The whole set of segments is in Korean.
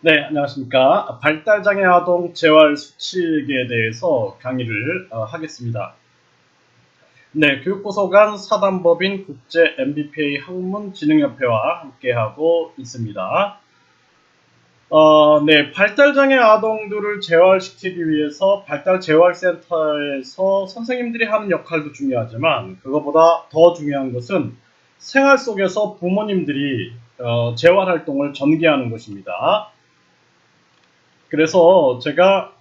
네, 안녕하십니까. 발달장애 아동 재활 수칙에 대해서 강의를 하겠습니다. 네, 교육부서 사단법인 국제 MBPA 학문진흥협회와 함께하고 있습니다. 네, 발달장애 아동들을 재활시키기 위해서 발달재활센터에서 선생님들이 하는 역할도 중요하지만 그것보다 더 중요한 것은 생활 속에서 부모님들이 재활활동을 전개하는 것입니다. 그래서 제가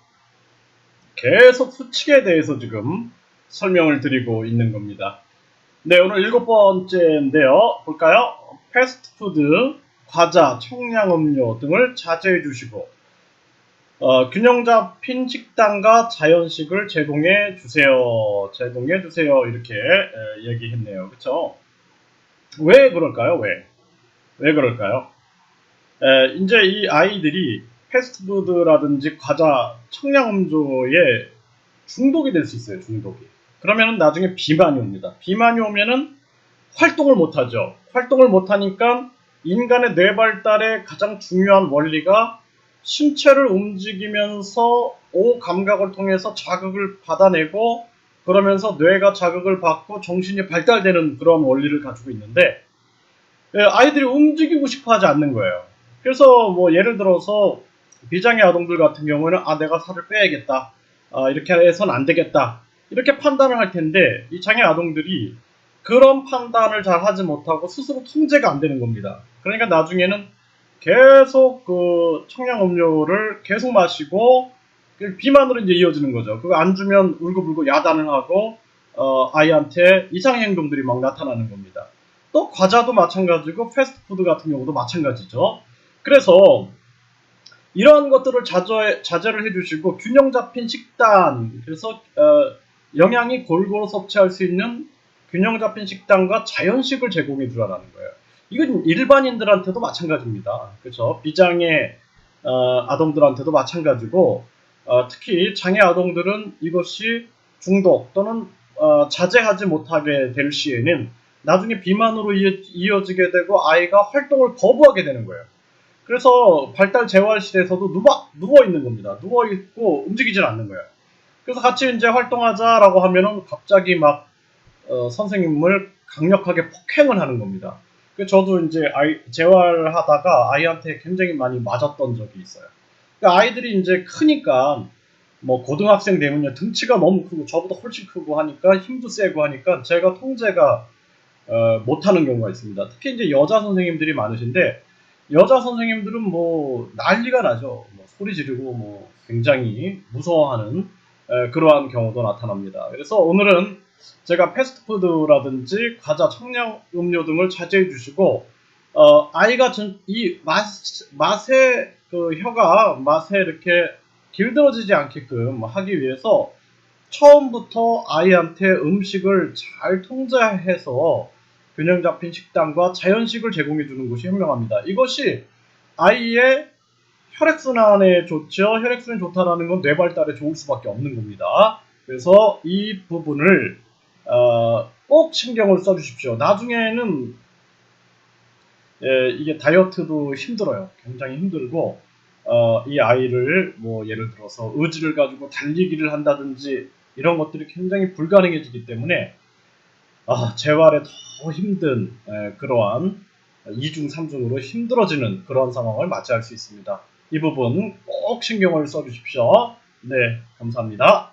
계속 수칙에 대해서 지금 설명을 드리고 있는 겁니다. 네, 오늘 7번째인데요. 볼까요? 패스트푸드, 과자, 청량음료 등을 자제해 주시고 균형 잡힌 식단과 자연식을 제공해 주세요. 제공해 주세요. 이렇게 얘기했네요. 그렇죠? 왜 그럴까요? 왜 그럴까요? 이제 이 아이들이 패스트푸드라든지 과자, 청량음료에 중독이 될 수 있어요. 중독이. 그러면 나중에 비만이 옵니다. 비만이 오면은 활동을 못하죠. 활동을 못하니까 인간의 뇌 발달의 가장 중요한 원리가 신체를 움직이면서 오감각을 통해서 자극을 받아내고 그러면서 뇌가 자극을 받고 정신이 발달되는 그런 원리를 가지고 있는데 아이들이 움직이고 싶어 하지 않는 거예요. 그래서 뭐 예를 들어서 비장애 아동들 같은 경우에는 내가 살을 빼야겠다. 이렇게 해서는 안 되겠다. 이렇게 판단을 할 텐데 이 장애 아동들이 그런 판단을 잘 하지 못하고 스스로 통제가 안 되는 겁니다. 그러니까 나중에는 계속 그 청량음료를 계속 마시고 비만으로 이제 이어지는 거죠. 그거 안 주면 울고불고 야단을 하고 아이한테 이상의 행동들이 막 나타나는 겁니다. 또 과자도 마찬가지고 패스트푸드 같은 경우도 마찬가지죠. 그래서 이러한 것들을 자제를 해주시고 균형 잡힌 식단, 그래서 영양이 골고루 섭취할 수 있는 균형 잡힌 식단과 자연식을 제공해 주라는 거예요. 이건 일반인들한테도 마찬가지입니다. 그렇죠? 비장애 아동들한테도 마찬가지고 특히 장애 아동들은 이것이 중독 또는 자제하지 못하게 될 시에는 나중에 비만으로 이어지게 되고 아이가 활동을 거부하게 되는 거예요. 그래서 발달 재활실에서도 누워 있는 겁니다. 누워 있고 움직이질 않는 거예요. 그래서 같이 이제 활동하자라고 하면은 갑자기 막 선생님을 강력하게 폭행을 하는 겁니다. 그 저도 이제 재활하다가 아이한테 굉장히 많이 맞았던 적이 있어요. 그러니까 아이들이 이제 크니까 뭐 고등학생 되면요 등치가 너무 크고 저보다 훨씬 크고 하니까 힘도 세고 하니까 제가 통제가 못하는 경우가 있습니다. 특히 이제 여자 선생님들이 많으신데 여자 선생님들은 뭐 난리가 나죠. 뭐 소리 지르고 뭐 굉장히 무서워하는 그러한 경우도 나타납니다. 그래서 오늘은 제가 패스트푸드라든지 과자, 청량 음료 등을 자제해 주시고 아이가 이 맛에 그 혀가 맛에 이렇게 길들어지지 않게끔 하기 위해서 처음부터 아이한테 음식을 잘 통제해서 균형 잡힌 식단과 자연식을 제공해 주는 것이 현명합니다. 이것이 아이의 혈액순환에 좋죠. 혈액순환이 좋다라는 건 뇌 발달에 좋을 수밖에 없는 겁니다. 그래서 이 부분을 꼭 신경을 써주십시오. 나중에는 이게 다이어트도 힘들어요. 굉장히 힘들고 이 아이를 뭐 예를 들어서 의지를 가지고 달리기를 한다든지 이런 것들이 굉장히 불가능해지기 때문에 재활에 더 힘든 그러한 2중, 3중으로 힘들어지는 그런 상황을 맞이할 수 있습니다. 이 부분 꼭 신경을 써주십시오. 네, 감사합니다.